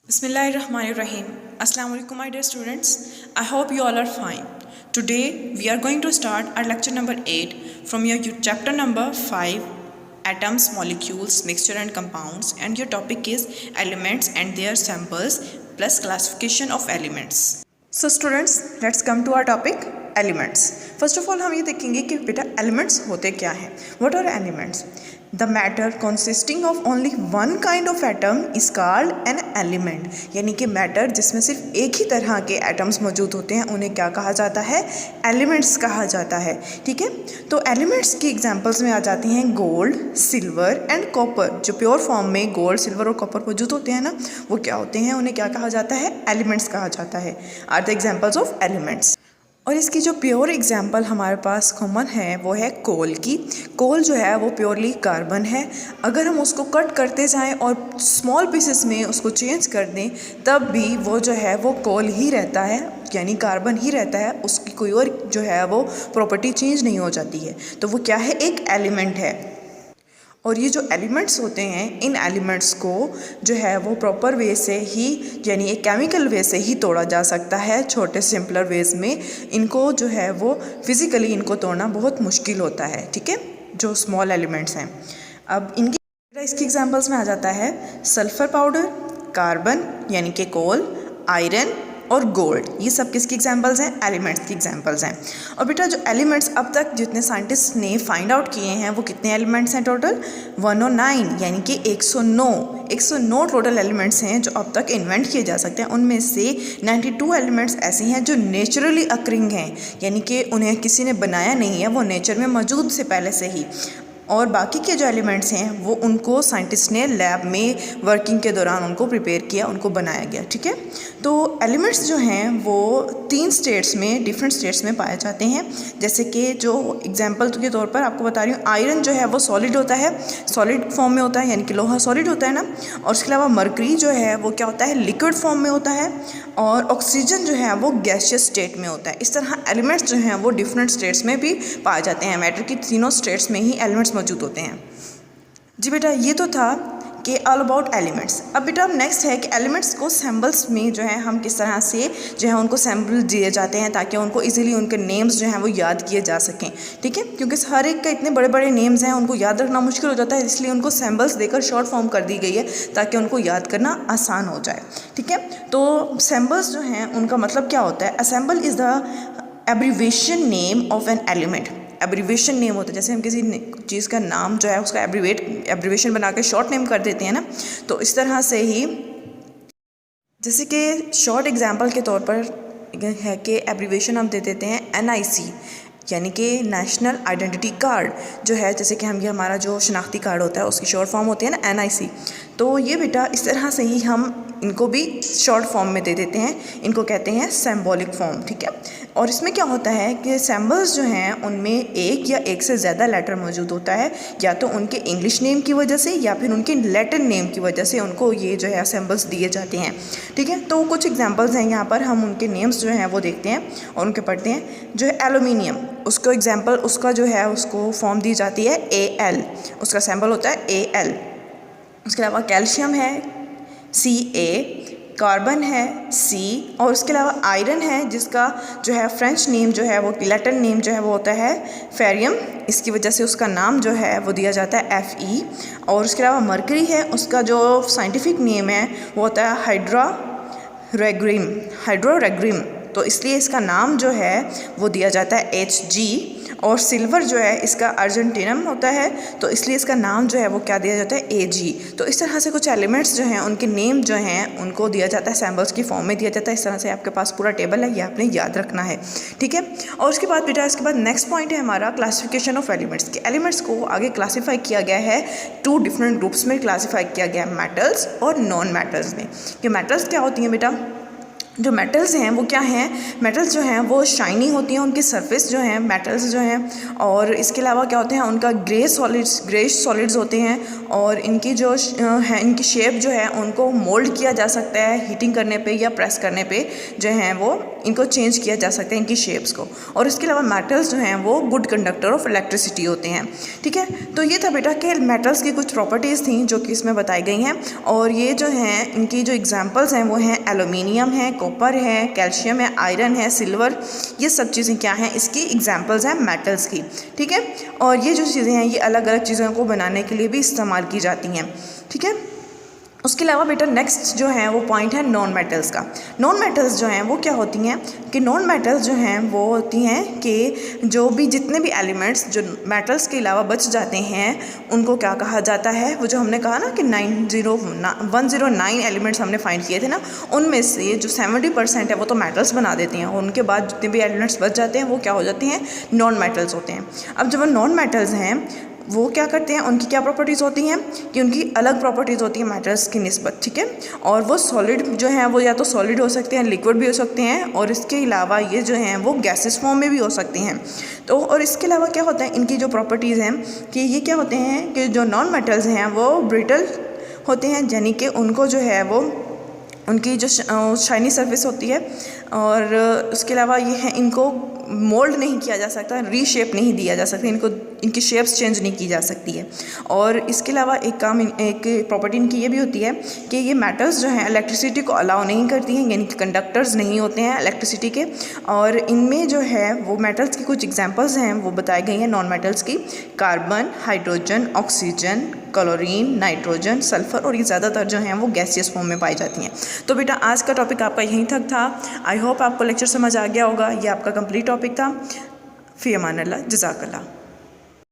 Bismillahirrahmanirrahim. Assalamu alaikum, my dear students. I hope you all are fine. Today we are going to start our lecture number 8 from your chapter number 5, atoms, molecules, mixture and compounds, and your topic is elements and their samples plus classification of elements. So students, let's come to our topic elements. First of all हम ये देखेंगे कि बेटा elements होते क्या हैं. What are elements? The matter consisting of only one kind of atom is called an element. यानी कि मैटर जिसमें सिर्फ एक ही तरह के एटम्स मौजूद होते हैं उन्हें क्या कहा जाता है? एलिमेंट्स कहा जाता है. ठीक है, तो एलिमेंट्स की एग्जांपल्स में आ जाती हैं गोल्ड, सिल्वर एंड कॉपर. जो प्योर फॉर्म में गोल्ड, सिल्वर और कॉपर मौजूद होते हैं ना, वो क्या होते हैं? उन्हें क्या कहा जाता है? एलिमेंट्स कहा जाता है. Are the examples of elements. और इसकी जो प्योर एग्जांपल हमारे पास कॉमन है वो है कोल की. कोल जो है वो प्योरली कार्बन है. अगर हम उसको कट करते जाएं और स्मॉल पीसेस में उसको चेंज कर दें तब भी वो जो है वो कोल ही रहता है, यानी कार्बन ही रहता है. उसकी कोई और जो है वो प्रॉपर्टी चेंज नहीं हो जाती है. तो वो क्या है? एक एलिमेंट है. और ये जो एलिमेंट्स होते हैं, इन एलिमेंट्स को जो है वो प्रॉपर वे से ही, यानी एक केमिकल वे से ही तोड़ा जा सकता है. छोटे सिंपलर वेज में इनको जो है वो फिज़िकली इनको तोड़ना बहुत मुश्किल होता है. ठीक है, जो स्मॉल एलिमेंट्स हैं. अब इसकी एग्जांपल्स में आ जाता है सल्फ़र पाउडर, कार्बन यानी कि कोल, आयरन और गोल्ड. ये सब किसकी एग्जांपल्स हैं? एलिमेंट्स की एग्जांपल्स हैं. और बेटा जो एलिमेंट्स अब तक जितने साइंटिस्ट ने फाइंड आउट किए हैं वो कितने एलिमेंट्स हैं टोटल? 109, यानी कि 109 टोटल एलिमेंट्स हैं जो अब तक इन्वेंट किए जा सकते हैं. उनमें से 92 एलिमेंट्स ऐसी हैं जो नेचुरली अकरिंग हैं, यानी कि उन्हें किसी ने बनाया नहीं है, वो नेचर में मौजूद से पहले से ही. और बाकी के जो एलिमेंट्स हैं वो उनको साइंटिस्ट ने लैब में वर्किंग के दौरान उनको प्रिपेयर किया, उनको बनाया गया. ठीक है, तो एलिमेंट्स जो हैं वो 3 स्टेट्स में, डिफरेंट स्टेट्स में पाए जाते हैं. जैसे कि जो एग्जांपल के तौर पर आपको बता रही हूँ, आयरन जो है वो सॉलिड होता है, सॉलिड फॉर्म में होता है, यानी कि लोहा सॉलिड होता है ना. और उसके अलावा मरकरी जो है वो क्या होता है? लिक्विड फॉर्म में होता है. और ऑक्सीजन जो है वो गैसियस स्टेट में होता है. इस तरह एलिमेंट्स जो हैं वो डिफरेंट स्टेट्स में भी पाए जाते हैं. मैटर की तीनों स्टेट्स में ही एलिमेंट्स मौजूद होते हैं. जी बेटा, ये तो था कि ऑल अबाउट एलिमेंट्स. अब बेटा अब नेक्स्ट है कि एलिमेंट्स को सैम्बल्स में जो है हम किस तरह से जो है उनको सैम्बल दिए जाते हैं ताकि उनको इजीली उनके नेम्स जो हैं वो याद किए जा सकें. ठीक है, क्योंकि हर एक का इतने बड़े बड़े नेम्स हैं, उनको याद रखना मुश्किल हो जाता है, इसलिए उनको सैम्बल्स देकर शॉर्ट फॉर्म कर दी गई है ताकि उनको याद करना आसान हो जाए. ठीक है, तो सैम्बल्स जो हैं उनका मतलब क्या होता है? Assemble is the abbreviation name of an element. Abbreviation name होता है, जैसे हम किसी चीज़ का नाम जो है उसका एब्रीवेशन बना के शॉर्ट नेम कर देते हैं ना, तो इस तरह से ही, जैसे कि शॉर्ट एग्जांपल के तौर पर है कि एब्रीवेशन हम दे देते हैं NIC, यानी कि नेशनल आइडेंटिटी कार्ड जो है, जैसे कि हम ये हमारा जो शनाख्ती कार्ड होता है उसकी शॉर्ट फॉर्म होती है ना NIC. तो ये बेटा इस तरह से ही हम इनको भी शॉर्ट फॉर्म में दे देते हैं. इनको कहते हैं सिंबॉलिक फॉर्म. ठीक है, और इसमें क्या होता है कि सिंबल्स जो हैं उनमें एक या एक से ज़्यादा लेटर मौजूद होता है, या तो उनके इंग्लिश नेम की वजह से या फिर उनके लैटिन नेम की वजह से उनको ये जो है सिंबल्स दिए जाते हैं. ठीक है, तो कुछ एग्जांपल्स हैं यहाँ पर, हम उनके नेम्स जो हैं वो देखते हैं और उनके पढ़ते हैं. जो है एलुमिनियम, उसको एग्जाम्पल उसका जो है उसको फॉर्म दी जाती है AL, उसका सिंबल होता है AL. उसके अलावा कैल्शियम है CA, कार्बन है C, और उसके अलावा आयरन है जिसका जो है फ्रेंच नेम जो है वो, लैटिन नेम जो है वो होता है फेरियम. इसकी वजह से उसका नाम जो है वो दिया जाता है FE. और उसके अलावा मरकरी है, उसका जो साइंटिफिक नेम है वो होता है हाइड्रोरेग्रिम, तो इसलिए इसका नाम जो है वो दिया जाता है HG. और सिल्वर जो है इसका अर्जेंटिनम होता है, तो इसलिए इसका नाम जो है वो क्या दिया जाता है AG. तो इस तरह से कुछ एलिमेंट्स जो हैं उनके नेम जो हैं उनको दिया जाता है, सैम्बल्स की फॉर्म में दिया जाता है. इस तरह से आपके पास पूरा टेबल है, ये आपने याद रखना है. ठीक है, और उसके बाद बेटा इसके बाद नेक्स्ट पॉइंट है हमारा क्लासिफिकेशन ऑफ एलिमेंट्स. के एलिमेंट्स को आगे क्लासीफाई किया गया है 2 डिफरेंट ग्रुप्स में क्लासीफाई किया गया है, मेटल्स और नॉन मेटल्स में. कि मेटल्स क्या होती हैं बेटा? जो मेटल्स हैं वो क्या हैं? मेटल्स जो हैं वो शाइनी होती हैं, उनकी सरफेस जो है मेटल्स जो हैं. और इसके अलावा क्या होते हैं? उनका ग्रेश सॉलिड्स होते हैं. और इनकी जो है इनकी शेप जो है उनको मोल्ड किया जा सकता है हीटिंग करने पे या प्रेस करने पे जो है वो इनको चेंज किया जा सकता है इनकी शेप्स को। और इसके अलावा मेटल्स जो हैं वो गुड कंडक्टर ऑफ इलेक्ट्रिसिटी होते हैं। ठीक है, तो ये था बेटा कि मेटल्स की कुछ प्रॉपर्टीज़ थी जो कि इसमें बताई गई हैं। और ये जो हैं इनकी जो एग्जांपल्स हैं वो हैं एल्यूमिनियम है, कॉपर है, कैल्शियम है, आयरन है, सिल्वर, ये सब चीज़ें क्या हैं इसकी एग्जांपल्स हैं मेटल्स की। ठीक है, और ये जो चीज़ें हैं ये अलग अलग चीज़ों को बनाने के लिए भी इस्तेमाल की जाती हैं। ठीक है, उसके अलावा बेटा नेक्स्ट जो है वो पॉइंट है नॉन मेटल्स का। नॉन मेटल्स जो हैं वो क्या होती हैं कि नॉन मेटल्स जो हैं वो होती हैं कि जो भी जितने भी एलिमेंट्स जो मेटल्स के अलावा बच जाते हैं उनको क्या कहा जाता है, वो जो हमने कहा ना कि 109 एलिमेंट्स हमने फाइंड किए थे ना, उनमें से जो 70% है वो तो मेटल्स बना देते हैं और उनके बाद जितने भी एलिमेंट्स बच जाते हैं वो क्या हो जाते हैं, नॉन मेटल्स होते हैं। अब जब वो नॉन मेटल्स हैं वो क्या करते हैं, उनकी क्या प्रॉपर्टीज़ होती हैं कि उनकी अलग प्रॉपर्टीज़ होती हैं मेटल्स की निस्बत। ठीक है, और वो सॉलिड जो हैं वो या तो सॉलिड हो सकते हैं, लिक्विड भी हो सकते हैं, और इसके अलावा ये जो हैं वो गैसेस फॉर्म में भी हो सकते हैं। तो और इसके अलावा क्या होता है इनकी जो प्रॉपर्टीज़ हैं कि ये क्या होते हैं कि जो नॉन मेटल्स हैं वो ब्रिटल होते हैं, यानी कि उनको जो है वो उनकी जो शाइनी सरफेस होती है, और उसके अलावा ये है इनको मोल्ड नहीं किया जा सकता, रीशेप नहीं दिया जा सकता, इनको इनकी शेप्स चेंज नहीं की जा सकती है। और इसके अलावा एक प्रॉपर्टी इनकी ये भी होती है कि ये मेटल्स जो हैं इलेक्ट्रिसिटी को अलाउ नहीं करती हैं, यानी कि कंडक्टर्स नहीं होते हैं इलेक्ट्रिसिटी के। और इनमें जो है वो मेटल्स की कुछ एग्जांपल्स हैं वो बताई गई हैं नॉन मेटल्स की, carbon, hydrogen, oxygen, chlorine, nitrogen, sulphur, और ये ज़्यादातर जो हैं वो गैसियस फॉर्म में पाई जाती हैं। तो बेटा आज का टॉपिक आपका यहीं तक था। आई होप आपको लेक्चर समझ आ गया होगा। ये आपका कंप्लीट टॉपिक था। फ़ी अमान अल्लाह, जज़ाकल्लाह।